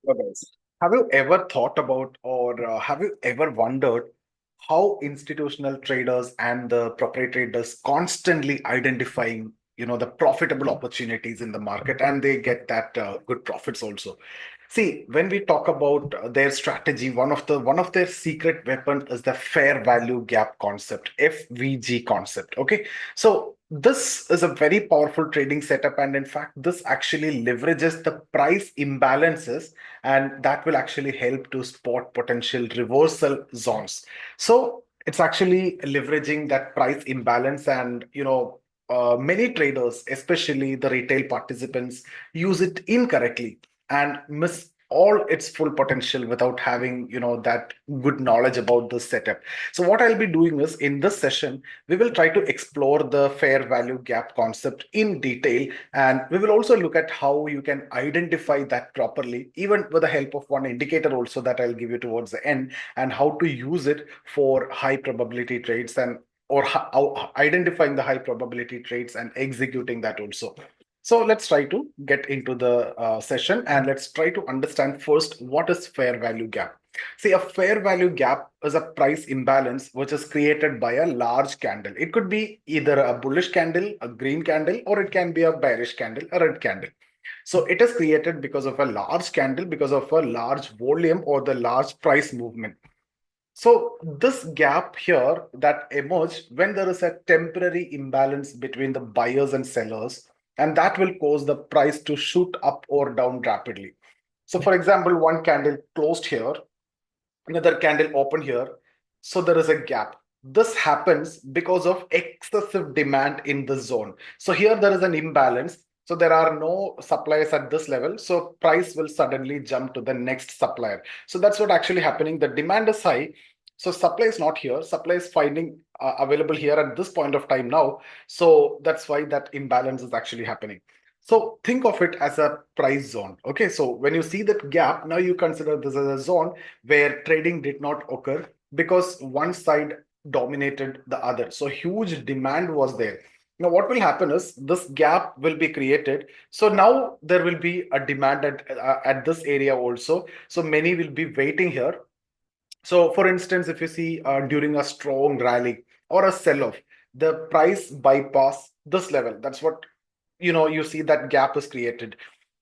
Okay. Have you ever thought about or have you ever wondered how institutional traders and the proprietary traders constantly identifying, the profitable opportunities in the market and they get that good profits also. See, when we talk about their strategy, one of their secret weapon is the fair value gap concept, FVG concept. Okay, so this is a very powerful trading setup, and in fact, this actually leverages the price imbalances, and that will actually help to spot potential reversal zones. So it's actually leveraging that price imbalance, and many traders, especially the retail participants, use it incorrectly and miss all its full potential without having that good knowledge about this setup. So what I'll be doing is, in this session we will try to explore the fair value gap concept in detail, and we will also look at how you can identify that properly, even with the help of one indicator also that I'll give you towards the end, and how to use it for high probability trades, and or identifying the high probability trades and executing that also. So let's try to get into the session, and let's try to understand first what is fair value gap. See, a fair value gap is a price imbalance which is created by a large candle. It could be either a bullish candle, a green candle, or it can be a bearish candle, a red candle. So it is created because of a large candle, because of a large volume or the large price movement. So this gap here that emerged when there is a temporary imbalance between the buyers and sellers, and that will cause the price to shoot up or down rapidly. So for example, one candle closed here, another candle open here, so there is a gap. This happens because of excessive demand in the zone. So here there is an imbalance, so there are no suppliers at this level, so price will suddenly jump to the next supplier. So that's what actually happening. The demand is high, so supply is not here, supply is finding available here at this point of time now, so that's why that imbalance is actually happening. So think of it as a price zone. Okay, so when you see that gap, now you consider this as a zone where trading did not occur because one side dominated the other. So huge demand was there. Now, what will happen is this gap will be created. So now there will be a demand at this area also. So many will be waiting here. So, for instance, if you see during a strong rally or a sell-off, the price bypass this level. That's what you see that gap is created.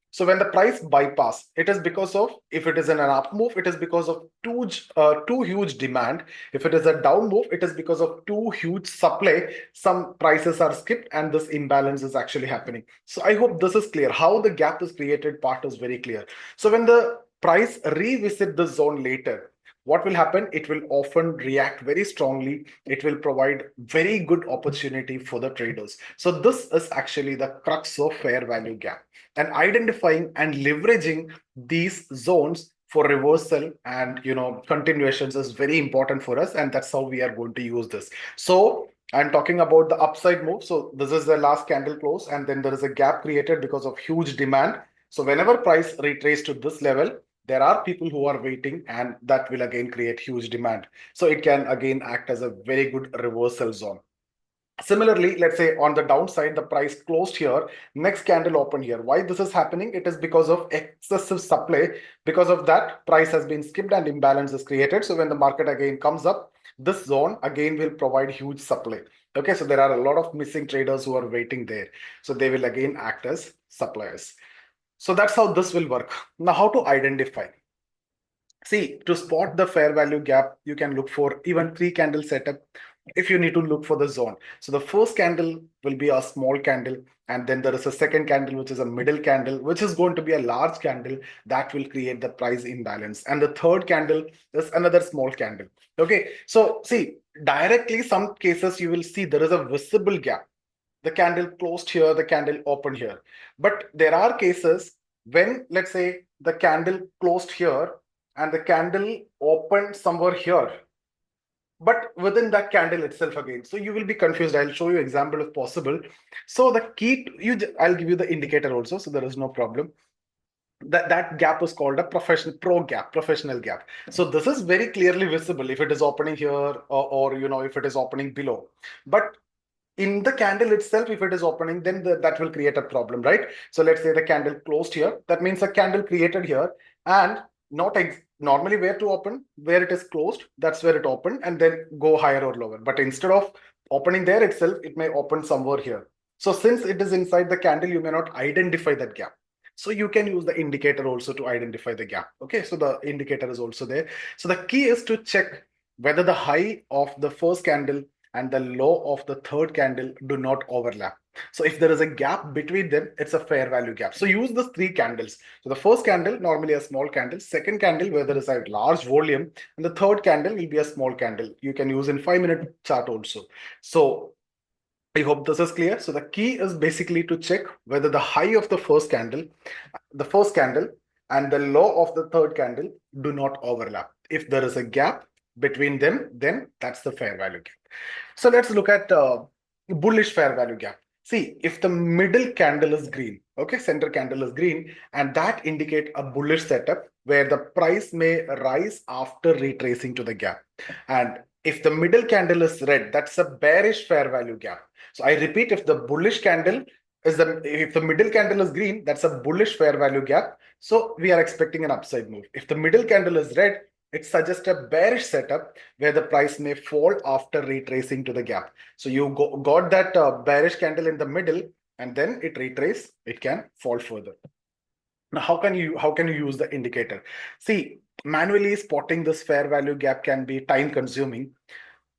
So when the price bypass, it is because of, if it is in an up move, it is because of too huge demand. If it is a down move, it is because of too huge supply. Some prices are skipped and this imbalance is actually happening. So I hope this is clear. How the gap is created part is very clear. So when the price revisit the zone later, what will happen? It will often react very strongly. It will provide very good opportunity for the traders. So this is actually the crux of fair value gap, and identifying and leveraging these zones for reversal and continuations is very important for us, and that's how we are going to use this. So I'm talking about the upside move. So this is the last candle close, and then there is a gap created because of huge demand. So whenever price retraces to this level, there are people who are waiting, and that will again create huge demand. So it can again act as a very good reversal zone. Similarly, let's say on the downside, the price closed here, next candle opened here. Why this is happening? It is because of excessive supply. Because of that, price has been skipped and imbalance is created. So when the market again comes up, this zone again will provide huge supply. Okay, so there are a lot of missing traders who are waiting there. So they will again act as suppliers. So that's how this will work. Now, how to identify? See, to spot the fair value gap, you can look for even three candle setup if you need to look for the zone. So the first candle will be a small candle, and then there is a second candle, which is a middle candle, which is going to be a large candle that will create the price imbalance. And the third candle is another small candle. Okay, so see, directly some cases you will see there is a visible gap. The candle closed here, the candle opened here. But there are cases when, let's say, the candle closed here and the candle opened somewhere here, but within that candle itself again. So you will be confused. I'll show you example if possible. So the key to you, I'll give you the indicator also, so there is no problem. That gap is called a professional gap. So this is very clearly visible if it is opening here, or if it is opening below. But in the candle itself, if it is opening, then that will create a problem, right? So let's say the candle closed here. That means a candle created here and not normally where to open, where it is closed, that's where it opened and then go higher or lower. But instead of opening there itself, it may open somewhere here. So since it is inside the candle, you may not identify that gap. So you can use the indicator also to identify the gap. Okay, so the indicator is also there. So the key is to check whether the high of the first candle and the low of the third candle do not overlap. So if there is a gap between them, it's a fair value gap. So use the three candles. So the first candle, normally a small candle, second candle where there is a large volume, and the third candle will be a small candle. You can use in 5-minute chart also. So I hope this is clear. So the key is basically to check whether the high of the first candle and the low of the third candle do not overlap. If there is a gap between them, then that's the fair value gap. So let's look at bullish fair value gap. See, if the middle candle is green, okay, center candle is green, and that indicate a bullish setup where the price may rise after retracing to the gap. And if the middle candle is red, that's a bearish fair value gap. So I repeat, if the bullish candle if the middle candle is green, that's a bullish fair value gap. So we are expecting an upside move. If the middle candle is red, it suggests a bearish setup where the price may fall after retracing to the gap. So you got that bearish candle in the middle and then it retrace, it can fall further. Now, how can you use the indicator? See, manually spotting this fair value gap can be time consuming.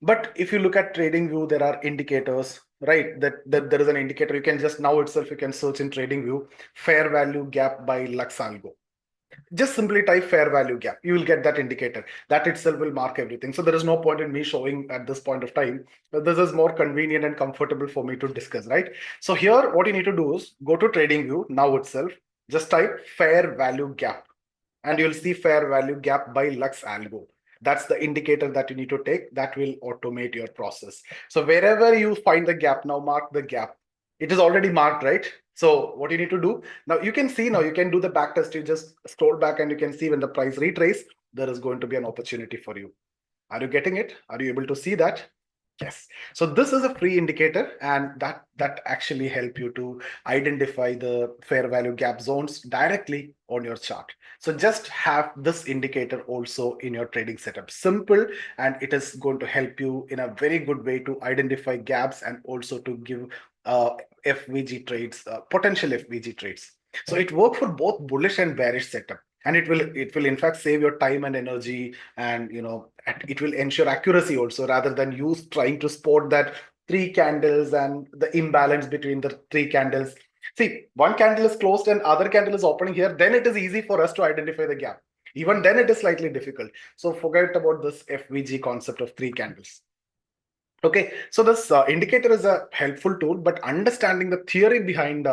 But if you look at TradingView, there are indicators, right? That there is an indicator. You can just now itself, you can search in TradingView, fair value gap by Lux Algo. Just simply type fair value gap. You will get that indicator. That itself will mark everything. So there is no point in me showing at this point of time. But this is more convenient and comfortable for me to discuss, right? So here, what you need to do is go to TradingView now itself. Just type fair value gap. And you'll see fair value gap by Lux Algo. That's the indicator that you need to take. That will automate your process. So wherever you find the gap, now mark the gap. It is already marked, right? So what you need to do, now you can see, now you can do the back test. You just scroll back and you can see when the price retrace, there is going to be an opportunity for you. Are you getting it? Are you able to see that? Yes. So this is a free indicator and that actually help you to identify the fair value gap zones directly on your chart. So just have this indicator also in your trading setup. Simple, and it is going to help you in a very good way to identify gaps and also to give FVG trades, potential FVG trades. So it works for both bullish and bearish setup. And it will in fact save your time and energy, and it will ensure accuracy also, rather than you trying to spot that three candles and the imbalance between the three candles. See, one candle is closed and other candle is opening here, then it is easy for us to identify the gap. Even then it is slightly difficult. So forget about this FVG concept of three candles. Okay, so this indicator is a helpful tool, but understanding the theory behind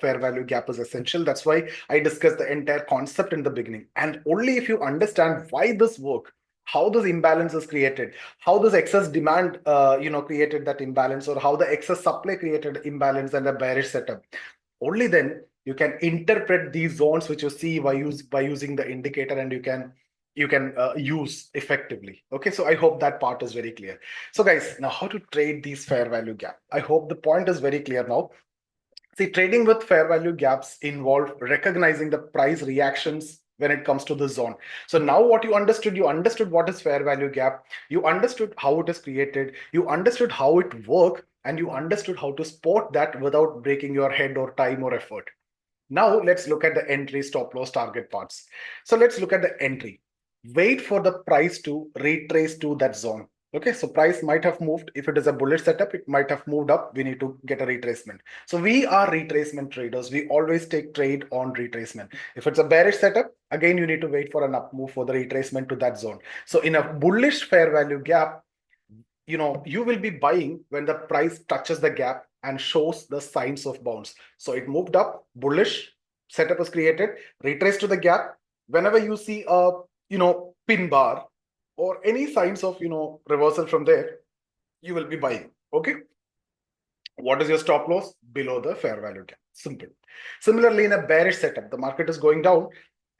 fair value gap is essential. That's why I discussed the entire concept in the beginning. And only if you understand why this work, how this imbalance is created, how this excess demand created that imbalance, or how the excess supply created imbalance and a bearish setup, only then you can interpret these zones which you see by using the indicator, and you can use effectively. Okay, so I hope that part is very clear. So guys, now how to trade these fair value gap? I hope the point is very clear now. See, trading with fair value gaps involve recognizing the price reactions when it comes to the zone. So now what you understood what is fair value gap, you understood how it is created, you understood how it works, and you understood how to spot that without breaking your head or time or effort. Now let's look at the entry, stop loss, target parts. So let's look at the entry. Wait for the price to retrace to that zone. Okay, so price might have moved. If it is a bullish setup, it might have moved up. We need to get a retracement. So we are retracement traders. We always take trade on retracement. If it's a bearish setup, again, you need to wait for an up move for the retracement to that zone. So in a bullish fair value gap, you will be buying when the price touches the gap and shows the signs of bounce. So it moved up, bullish setup is created, retrace to the gap. Whenever you see a pin bar or any signs of reversal from there, you will be buying. Okay, what is your stop loss? Below the fair value gap. Simple. Similarly, in a bearish setup, the market is going down,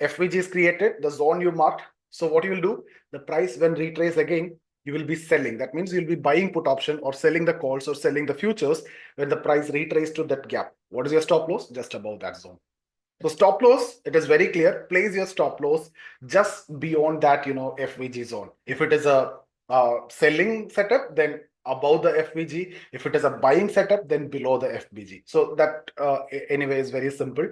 FVG is created, the zone you marked. So what you will do, the price when retrace again, you will be selling. That means you'll be buying put option or selling the calls or selling the futures when the price retraces to that gap. What is your stop loss? Just above that zone. So stop loss, it is very clear. Place your stop loss just beyond that, FVG zone. If it is a selling setup, then above the FVG. If it is a buying setup, then below the FVG. So that anyway is very simple.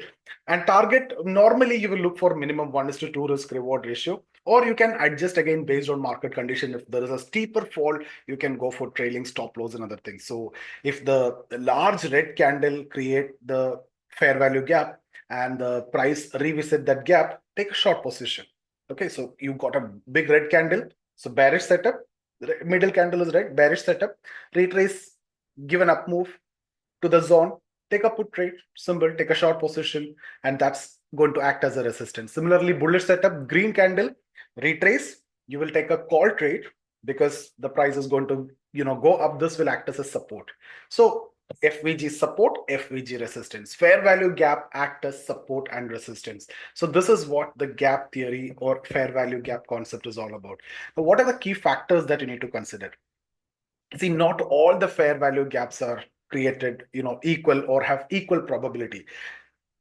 And target, normally you will look for minimum 1:2 risk reward ratio, or you can adjust again based on market condition. If there is a steeper fall, you can go for trailing stop loss and other things. So if the large red candle create the fair value gap, and the price revisit that gap, take a short position. Okay, so you got a big red candle, so bearish setup, middle candle is red, bearish setup, retrace, give an up move to the zone, take a put trade symbol, take a short position, and that's going to act as a resistance. Similarly, bullish setup, green candle, retrace, you will take a call trade because the price is going to go up. This will act as a support. So FVG support, FVG resistance. Fair value gap act as support and resistance. So this is what the gap theory or fair value gap concept is all about. Now, what are the key factors that you need to consider? See, not all the fair value gaps are created, equal or have equal probability.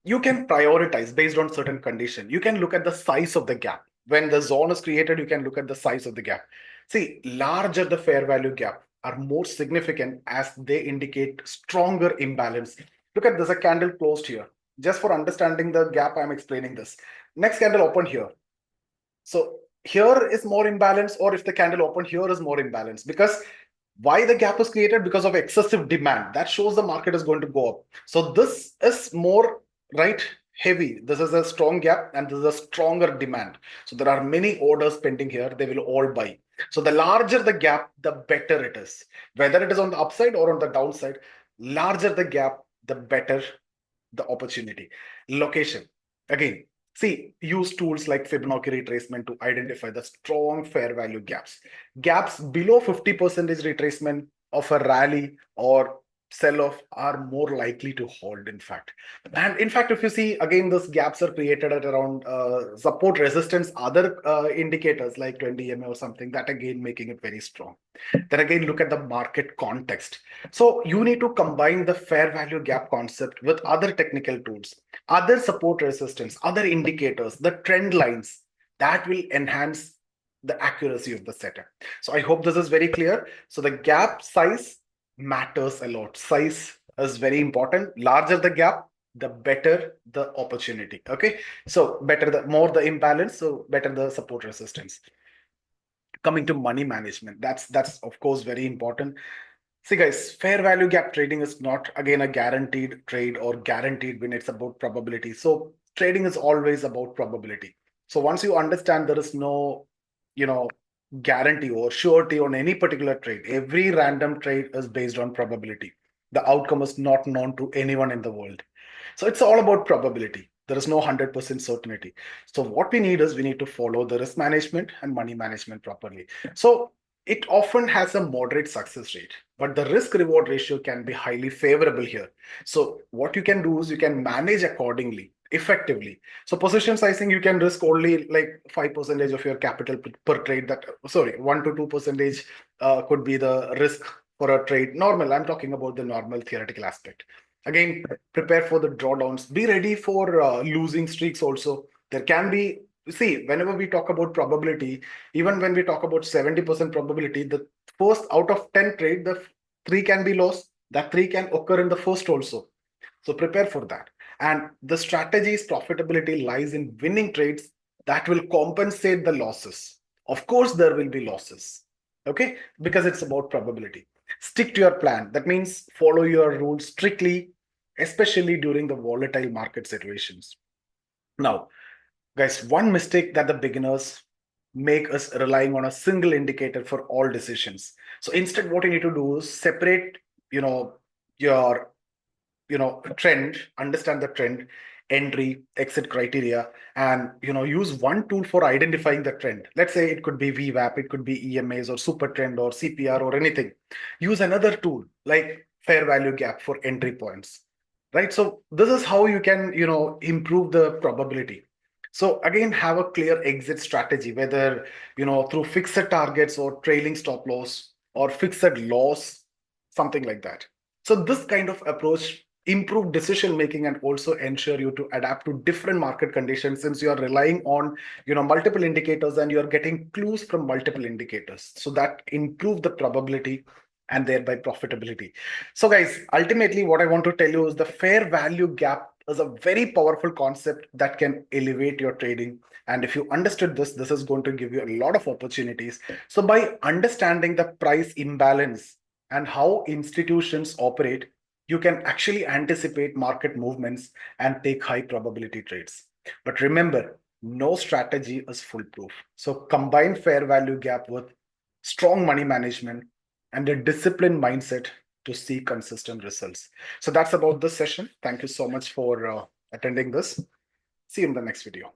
You can prioritize based on certain condition. You can look at the size of the gap. When the zone is created, you can look at the size of the gap. See, larger the fair value gap are more significant as they indicate stronger imbalance. Look at this, a candle closed here. Just for understanding the gap, I'm explaining this. Next candle opened here. So here is more imbalance, or if the candle opened here is more imbalance, because why the gap is created? Because of excessive demand. That shows the market is going to go up. So this is more heavy. This is a strong gap and this is a stronger demand. So there are many orders pending here. They will all buy. So the larger the gap, the better it is. Whether it is on the upside or on the downside, larger the gap, the better the opportunity. Location. Again, see, use tools like Fibonacci retracement to identify the strong fair value gaps. Gaps below 50% retracement of a rally or sell-off are more likely to hold, in fact. And in fact, if you see, again, those gaps are created at around support, resistance, other indicators like 20 EMA or something, that again making it very strong. Then again, look at the market context. So you need to combine the fair value gap concept with other technical tools, other support resistance, other indicators, the trend lines that will enhance the accuracy of the setup. So I hope this is very clear. So the gap size matters a lot. Size is very important. Larger the gap, the better the opportunity. Okay, so better the more the imbalance, so better the support resistance. Coming to money management, that's of course very important. See guys, fair value gap trading is not again a guaranteed trade or guaranteed win. It's about probability. So trading is always about probability. So once you understand there is no guarantee or surety on any particular trade, every random trade is based on probability. The outcome is not known to anyone in the world. So it's all about probability. There is no 100% certainty. So what we need is we need to follow the risk management and money management properly. So it often has a moderate success rate, but the risk reward ratio can be highly favorable here. So what you can do is you can manage accordingly, effectively. So position sizing, you can risk only like 5% of your capital per trade. 1 to 2% could be the risk for a trade. Normal, I'm talking about the normal theoretical aspect. Again, prepare for the drawdowns. Be ready for losing streaks also. There can be, see, whenever we talk about probability, even when we talk about 70% probability, the first out of 10 trade, the 3 can be lost. That 3 can occur in the first also. So prepare for that. And the strategy's profitability lies in winning trades that will compensate the losses. Of course, there will be losses. Okay, because it's about probability. Stick to your plan. That means follow your rules strictly, especially during the volatile market situations. Now, guys, one mistake that the beginners make is relying on a single indicator for all decisions. So instead, what you need to do is separate, your, trend, understand the trend, entry, exit criteria, and, use one tool for identifying the trend. Let's say it could be VWAP, it could be EMAs or super trend or CPR or anything. Use another tool like fair value gap for entry points, right? So this is how you can, improve the probability. So again, have a clear exit strategy, whether through fixed targets or trailing stop loss or fixed loss, something like that. So this kind of approach improve decision making and also ensure you to adapt to different market conditions, since you are relying on multiple indicators and you are getting clues from multiple indicators. So that improve the probability and thereby profitability. So guys, ultimately what I want to tell you is the fair value gap is a very powerful concept that can elevate your trading. And if you understood this, this is going to give you a lot of opportunities. So by understanding the price imbalance and how institutions operate, you can actually anticipate market movements and take high probability trades. But remember, no strategy is foolproof. So combine fair value gap with strong money management and a disciplined mindset to see consistent results. So that's about this session. Thank you so much for attending this. See you in the next video.